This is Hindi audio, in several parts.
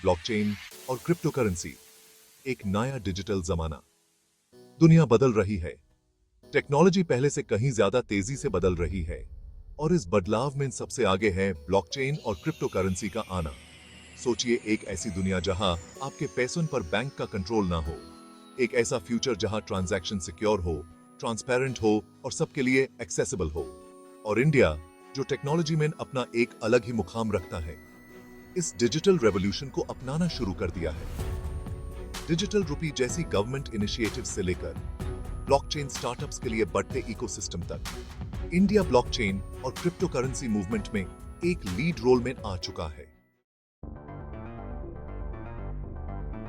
ब्लॉकचेन और क्रिप्टोकरेंसी, एक नया डिजिटल जमाना। दुनिया बदल रही है। टेक्नोलॉजी पहले से कहीं ज्यादा तेजी से बदल रही है और इस बदलाव में सबसे आगे है ब्लॉकचेन और क्रिप्टोकरेंसी का आना। सोचिए, एक ऐसी दुनिया जहां आपके पैसों पर बैंक का कंट्रोल ना हो, एक ऐसा फ्यूचर जहां ट्रांजैक्शन सिक्योर हो, ट्रांसपेरेंट हो और सबके लिए एक्सेसिबल हो। और इंडिया, जो टेक्नोलॉजी में अपना एक अलग ही मुकाम रखता है, इस डिजिटल रेवोल्यूशन को अपनाना शुरू कर दिया है। डिजिटल रुपी जैसी गवर्नमेंट इनिशिएटिव से लेकर ब्लॉकचेन स्टार्टअप्स के लिए बढ़ते इकोसिस्टम तक, इंडिया ब्लॉकचेन और क्रिप्टोकरेंसी मूवमेंट में एक लीड रोल में आ चुका है।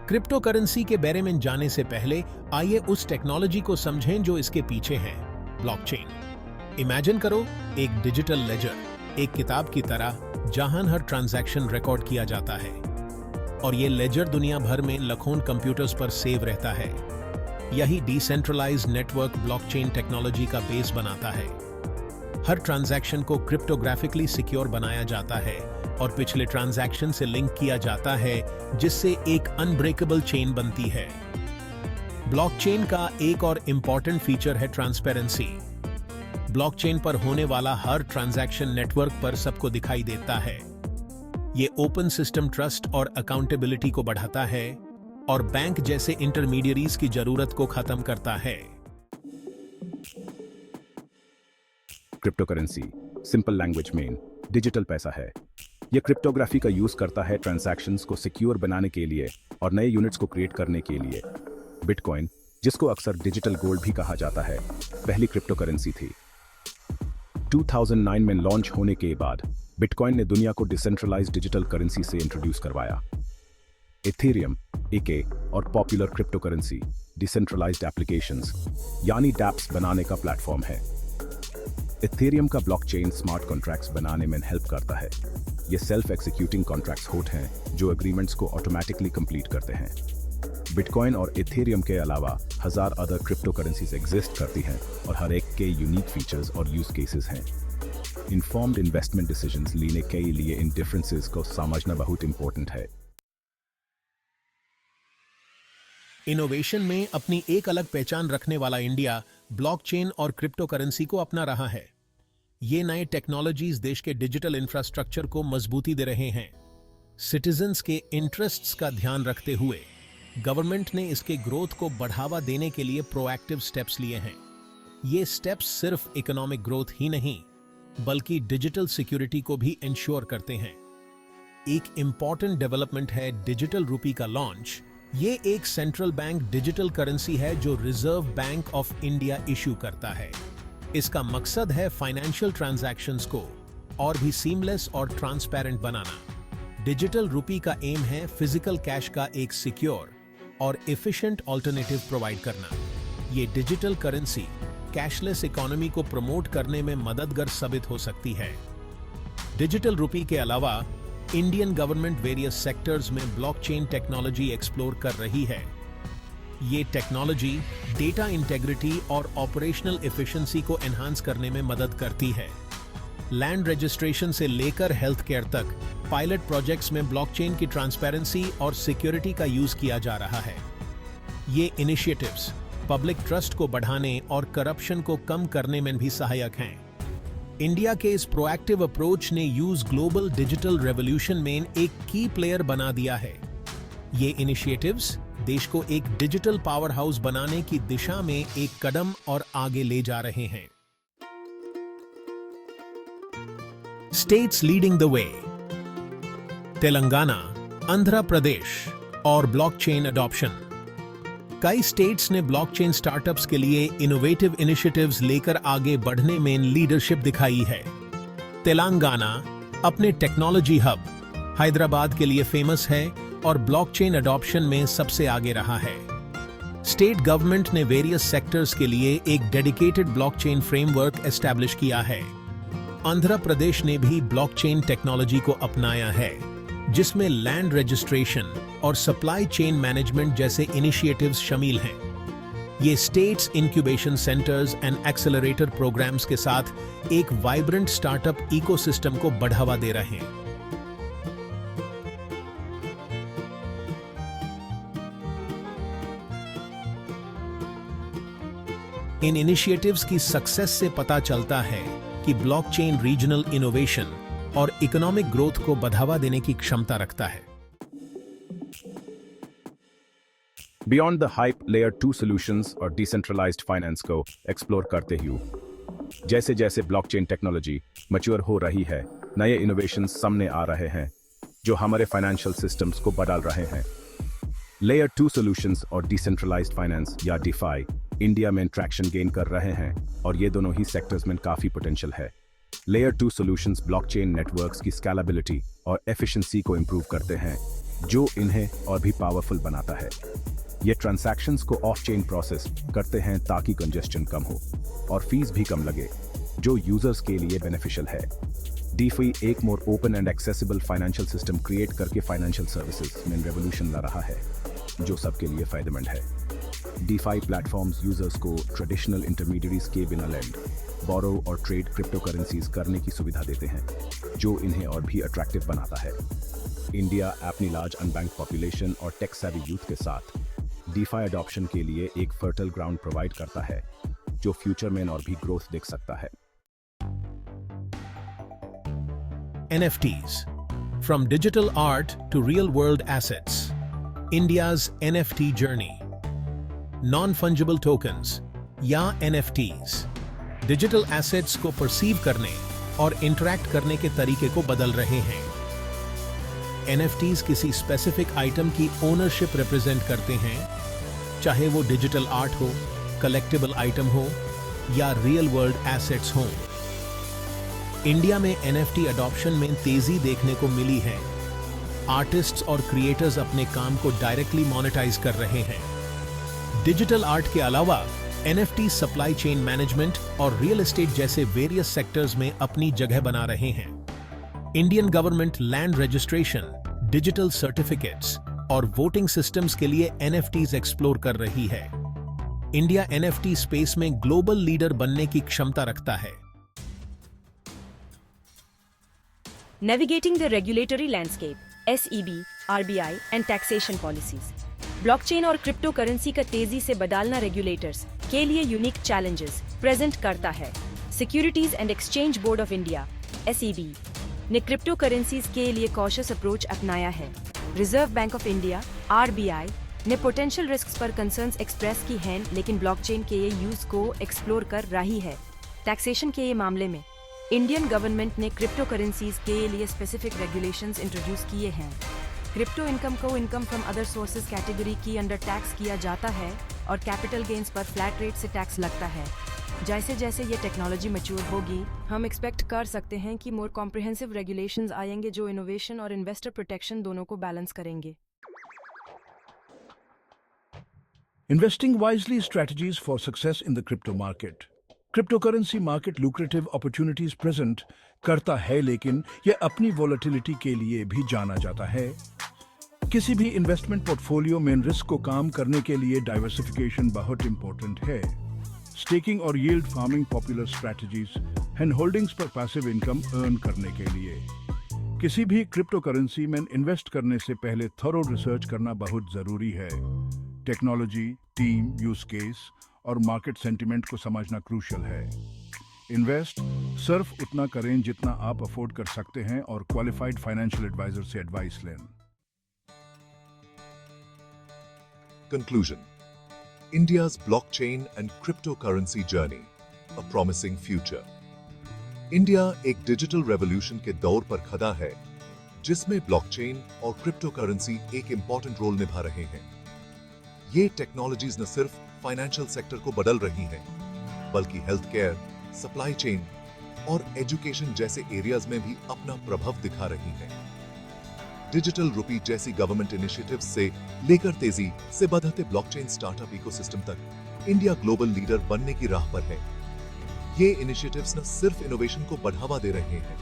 क्रिप्टोकरेंसी के बारे में जाने से पहले आइए उस टेक्नोलॉजी को समझें जो इसके पीछे है, ब्लॉकचेन। इमेजिन करो एक डिजिटल लेजर, एक किताब की तरह जहां हर ट्रांजैक्शन रिकॉर्ड किया जाता है और ये लेजर दुनिया भर में लाखों कंप्यूटर्स पर सेव रहता है। यही डिसेंट्रलाइज्ड नेटवर्क ब्लॉकचेन टेक्नोलॉजी का बेस बनाता है। हर ट्रांजैक्शन को क्रिप्टोग्राफिकली सिक्योर बनाया जाता है और पिछले ट्रांजैक्शन से लिंक किया जाता है, जिससे एक अनब्रेकेबल चेन बनती है। ब्लॉकचेन का एक और इंपॉर्टेंट फीचर है ट्रांसपेरेंसी। ब्लॉकचेन पर होने वाला हर ट्रांजैक्शन नेटवर्क पर सबको दिखाई देता है। ये ओपन सिस्टम ट्रस्ट और अकाउंटेबिलिटी को बढ़ाता है और बैंक जैसे इंटरमीडियरीज की जरूरत को खत्म करता है। क्रिप्टोकरेंसी सिंपल लैंग्वेज में डिजिटल पैसा है। यह क्रिप्टोग्राफी का यूज करता है ट्रांजैक्शंस को सिक्योर बनाने के लिए और नए यूनिट्स को क्रिएट करने के लिए। बिटकॉइन, जिसको अक्सर डिजिटल गोल्ड भी कहा जाता है, पहली क्रिप्टोकरेंसी थी। 2009 में लॉन्च होने के बाद बिटकॉइन ने दुनिया को डिसेंट्रलाइज्ड डिजिटल करेंसी से इंट्रोड्यूस करवाया। इथेरियम, एके और पॉपुलर क्रिप्टोकरेंसी डिसेंट्रलाइज्ड एप्लीकेशंस यानी डैप्स बनाने का प्लेटफॉर्म है। इथेरियम का ब्लॉकचेन स्मार्ट कॉन्ट्रैक्ट्स बनाने में हेल्प करता है। ये सेल्फ एग्जीक्यूटिंग कॉन्ट्रैक्ट्स होते हैं जो एग्रीमेंट्स को ऑटोमेटिकली कंप्लीट करते हैं। बिटकॉइन और इथेरियम के अलावा हजार अदर क्रिप्टोकरेंसीज एग्जिस्ट करती हैं और हर एक के यूनिक फीचर्स और यूज केसेस हैं। इन्फॉर्म्ड इन्वेस्टमेंट डिसीजंस लेने के लिए इन डिफरेंसेस को समझना बहुत इंपॉर्टेंट है। इनोवेशन में अपनी एक अलग पहचान रखने वाला इंडिया ब्लॉकचेन और क्रिप्टोकरेंसी को अपना रहा है। ये नए टेक्नोलॉजीज देश के डिजिटल इंफ्रास्ट्रक्चर को मजबूती दे रहे हैं। सिटीजन्स के इंटरेस्ट्स का ध्यान रखते हुए गवर्नमेंट ने इसके ग्रोथ को बढ़ावा देने के लिए प्रोएक्टिव स्टेप्स लिए हैं। ये स्टेप्स सिर्फ इकोनॉमिक ग्रोथ ही नहीं, बल्कि डिजिटल सिक्योरिटी को भी इंश्योर करते हैं। एक इंपॉर्टेंट डेवलपमेंट है डिजिटल रुपी का लॉन्च। ये एक सेंट्रल बैंक डिजिटल करेंसी है जो reserve bank of India issue करता है। इसका मकसद है फाइनेंशियल ट्रांजैक्शंस को और भी सीमलेस और ट्रांसपेरेंट बनाना। डिजिटल रुपी का एम है फिजिकल कैश का एक सिक्योर और एफिशिएंट ऑल्टरनेटिव प्रोवाइड करना। ये डिजिटल करेंसी कैशलेस इकोनॉमी को प्रमोट करने में मददगार साबित हो सकती है। डिजिटल रुपी के अलावा इंडियन गवर्नमेंट वेरियस सेक्टर्स में ब्लॉकचेन टेक्नोलॉजी एक्सप्लोर कर रही है। ये टेक्नोलॉजी डेटा इंटेग्रिटी और ऑपरेशनल एफिशिएंसी को एनहांस करने में मदद करती है। लैंड रजिस्ट्रेशन से लेकर हेल्थ केयर तक पायलट प्रोजेक्ट्स में ब्लॉकचेन की ट्रांसपेरेंसी और सिक्योरिटी का यूज किया जा रहा है। ये इनिशिएटिव्स पब्लिक ट्रस्ट को बढ़ाने और करप्शन को कम करने में भी सहायक हैं। इंडिया के इस प्रोएक्टिव अप्रोच ने यूज ग्लोबल डिजिटल रेवोल्यूशन में एक की प्लेयर बना दिया है। ये इनिशिएटिव्स देश को एक डिजिटल पावर हाउस बनाने की दिशा में एक कदम और आगे ले जा रहे हैं। States leading the way. Telangana, Andhra Pradesh और ब्लॉकचेन अडॉप्शन। कई स्टेट्स ने ब्लॉकचेन स्टार्टअप्स के लिए इनोवेटिव इनिशिएटिव्स लेकर आगे बढ़ने में लीडरशिप दिखाई है। तेलंगाना अपने टेक्नोलॉजी हब हैदराबाद के लिए फेमस है और ब्लॉकचेन अडॉप्शन में सबसे आगे रहा है। स्टेट गवर्नमेंट ने वेरियस सेक्टर्स के लिए एक डेडिकेटेड ब्लॉकचेन फ्रेमवर्क एस्टैब्लिश किया है। आंध्र प्रदेश ने भी ब्लॉकचेन टेक्नोलॉजी को अपनाया है, जिसमें लैंड रजिस्ट्रेशन और सप्लाई चेन मैनेजमेंट जैसे इनिशिएटिव्स शामिल हैं। ये states incubation centres and accelerator programmes के साथ एक वाइब्रेंट स्टार्टअप इकोसिस्टम को बढ़ावा दे रहे हैं। इन इनिशिएटिव्स की सक्सेस से पता चलता है कि ब्लॉकचेन रीजनल इनोवेशन और इकोनॉमिक ग्रोथ को बढ़ावा देने की क्षमता रखता है। Beyond the hype layer 2 solutions और डिसेंट्रलाइज्ड फाइनेंस को एक्सप्लोर करते हुए जैसे जैसे ब्लॉकचेन टेक्नोलॉजी मैच्योर हो रही है, नए इनोवेशंस सामने आ रहे हैं जो हमारे फाइनेंशियल सिस्टम्स को बदल रहे हैं। लेयर 2 सॉल्यूशंस और डिसेंट्रलाइज्ड फाइनेंस या डीफाई इंडिया में ट्रैक्शन गेन कर रहे हैं और ये दोनों ही सेक्टर्स में काफी पोटेंशियल है। लेयर 2 सॉल्यूशंस ब्लॉकचेन नेटवर्क्स की स्केलेबिलिटी और एफिशिएंसी को इंप्रूव करते हैं, जो इन्हें और भी पावरफुल बनाता है। ये ट्रांजैक्शंस को ऑफ चेन प्रोसेस करते हैं ताकि कंजेस्शन कम हो और फीस भी कम लगे, जो यूजर्स के लिए बेनिफिशियल है। डीफाई एक more open and accessible financial system create करके फाइनेंशियल सर्विसेज में रेवोल्यूशन ला रहा है, जो सबके लिए फायदेमंद है। डीफाई प्लेटफॉर्म्स यूजर्स को ट्रेडिशनल इंटरमीडिएरीज के बिना लैंड, बोरो और ट्रेड क्रिप्टो करेंसीज करने की सुविधा देते हैं, जो इन्हें और भी अट्रैक्टिव बनाता है। इंडिया अपनी लार्ज अनबैंक्ड पॉपुलेशन और टेक सेवी यूथ के साथ डीफाई अडॉप्शन के लिए एक फर्टाइल ग्राउंड प्रोवाइड करता है, जो फ्यूचर में और भी ग्रोथ देख सकता है। NFTs, from digital art to real-world assets. India's NFT journey. Non-fungible tokens या NFTs, digital assets को perceive करने और interact करने के तरीके को बदल रहे हैं। NFTs किसी specific item की ownership represent करते हैं, चाहे वो digital art हो, collectible item हो या real-world assets हों। इंडिया में NFT अडॉप्शन में तेजी देखने को मिली है। आर्टिस्ट्स और क्रिएटर्स अपने काम को डायरेक्टली मोनेटाइज कर रहे हैं। डिजिटल आर्ट के अलावा NFT सप्लाई चेन मैनेजमेंट और रियल एस्टेट जैसे वेरियस सेक्टर्स में अपनी जगह बना रहे हैं। Indian government land registration, digital certificates और वोटिंग सिस्टम्स के लिए NFTs एक्सप्लोर कर रही है। इंडिया NFT स्पेस में ग्लोबल लीडर बनने की क्षमता रखता है। Navigating the regulatory landscape, SEB, RBI and taxation policies. Blockchain और क्रिप्टो करेंसी का तेजी से बदलना रेगुलेटर्स के लिए यूनिक चैलेंजेस प्रेजेंट करता है। Securities and exchange board of India (SEB) ने क्रिप्टो करेंसीज के लिए कॉशियस अप्रोच अपनाया है। Reserve bank of India (RBI) ने पोटेंशियल रिस्क्स पर कंसर्न्स एक्सप्रेस की हैं, लेकिन ब्लॉकचेन के ये यूज को एक्सप्लोर कर रही है। टैक्सेशन के ये मामले में इंडियन गवर्नमेंट ने क्रिप्टो करेंसीज के लिए स्पेसिफिक रेगुलेशंस इंट्रोड्यूस किए हैं। क्रिप्टो इनकम को income from other sources category की अंडर टैक्स किया जाता है और कैपिटल गेन्स पर फ्लैट रेट से टैक्स लगता है। जैसे जैसे ये टेक्नोलॉजी मैच्योर होगी, हम एक्सपेक्ट कर सकते हैं कि मोर कॉम्प्रिहेंसिव रेगुलेशंस आएंगे जो इनोवेशन और इन्वेस्टर प्रोटेक्शन दोनों को बैलेंस करेंगे। Investing wisely strategies for success in the crypto market. Cryptocurrency market lucrative opportunities present करता है, लेकिन यह अपनी volatility के लिए भी जाना जाता है। किसी भी इन्वेस्टमेंट पोर्टफोलियो में रिस्क को काम करने के लिए डाइवर्सिफिकेशन बहुत इंपॉर्टेंट है। स्टेकिंग और yield farming popular strategies hand holdings पर पैसिव इनकम अर्न करने के लिए। किसी भी क्रिप्टो करेंसी में इन्वेस्ट करने से पहले थॉरो रिसर्च करना बहुत जरूरी है। टेक्नोलॉजी, टीम, यूज केस और मार्केट सेंटिमेंट को समझना क्रूशियल है। इन्वेस्ट सिर्फ उतना करें जितना आप अफोर्ड कर सकते हैं और क्वालिफाइड फाइनेंशियल एडवाइजर से एडवाइस लें। Conclusion: India's blockchain and cryptocurrency journey, a promising future. India एक डिजिटल रेवोल्यूशन के दौर पर खड़ा है, जिसमें ब्लॉकचेन और क्रिप्टोकरेंसी एक इंपॉर्टेंट रोल निभा रहे हैं। ये टेक्नोलॉजीज न सिर्फ फाइनेंशियल सेक्टर को बदल रही हैं, बल्कि हेल्थ केयर, सप्लाई चेन और एजुकेशन जैसे एरियाज में भी अपना प्रभाव दिखा रही हैं। डिजिटल रुपी जैसी गवर्नमेंट इनिशिएटिव्स से लेकर तेजी से बढ़ते ब्लॉकचेन स्टार्टअप इकोसिस्टम तक इंडिया ग्लोबल लीडर बनने की राह पर है। ये इनिशिएटिव्स न सिर्फ इनोवेशन को बढ़ावा दे रहे हैं,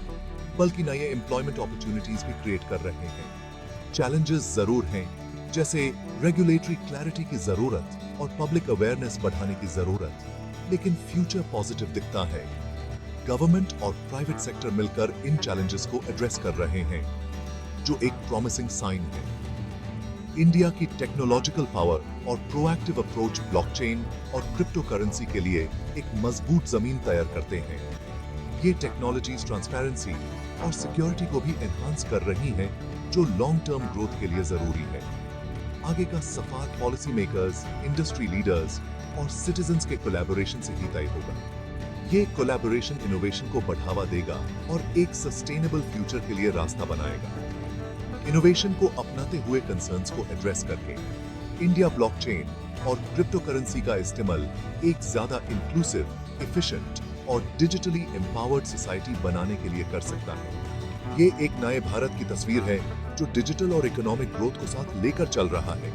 बल्कि नए एम्प्लॉयमेंट अपॉर्चुनिटीज भी क्रिएट कर रहे हैं। चैलेंजेस जरूर हैं, जैसे रेगुलेटरी क्लैरिटी की जरूरत और पब्लिक अवेयरनेस बढ़ाने की जरूरत, लेकिन फ्यूचर पॉजिटिव दिखता है। गवर्नमेंट और प्राइवेट सेक्टर मिलकर इन चैलेंजेस को एड्रेस कर रहे हैं, जो एक प्रॉमिसिंग साइन है। इंडिया की टेक्नोलॉजिकल पावर और प्रोएक्टिव अप्रोच ब्लॉकचेन और क्रिप्टो करेंसी के लिए एक मजबूत जमीन तैयार करते हैं। ये टेक्नोलॉजीज ट्रांसपेरेंसी और सिक्योरिटी को भी एनहांस कर रही हैं, जो लॉन्ग टर्म ग्रोथ के लिए जरूरी है। आगे का सफर पॉलिसी मेकर्स, इंडस्ट्री लीडर्स और सिटीजन्स के कोलैबोरेशन से ही तय होगा। ये कोलैबोरेशन इनोवेशन को बढ़ावा देगा और एक सस्टेनेबल फ्यूचर के लिए रास्ता बनाएगा। इनोवेशन को अपनाते हुए कंसर्न्स को एड्रेस करके इंडिया ब्लॉकचेन और क्रिप्टो करेंसी का इस्तेमाल एक ज्यादा इंक्लूसिव, एफिशिएंट और डिजिटली एम्पावर्ड सोसाइटी बनाने के लिए कर सकता है। ये एक नए भारत की तस्वीर है जो डिजिटल और इकोनॉमिक ग्रोथ को साथ लेकर चल रहा है।